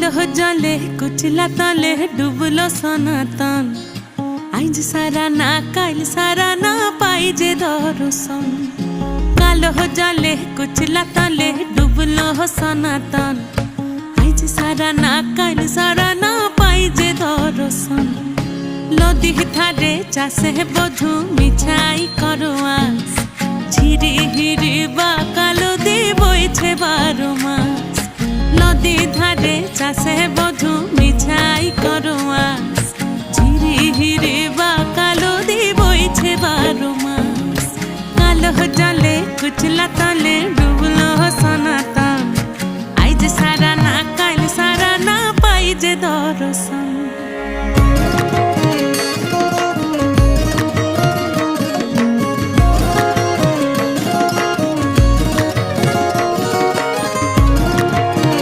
কালো জলে কুচলা তলে ডুবলো সনাতন। আইজ সারা না কাল সারা না পাই যে দর্শন। কালো জলে কুচলা তলে ডুবলো সনাতন। আইজ সারা না কাল সারা না পাই যে দর্শন। নদী ধারে চাষে বধু মিছাই করো আস। ঝিরি হিরি বা কালো দি বইছে 12 মাস। নদী ধারে চাষে বধু মিছাই করো আস। ঝিরি হিরি বা কালো দি বইছে 12 মাস। কালো জলে কুচলা তলে ডুবলো সনাতন। আইজ সারা না কাল সারা না পাই যে দর্শন।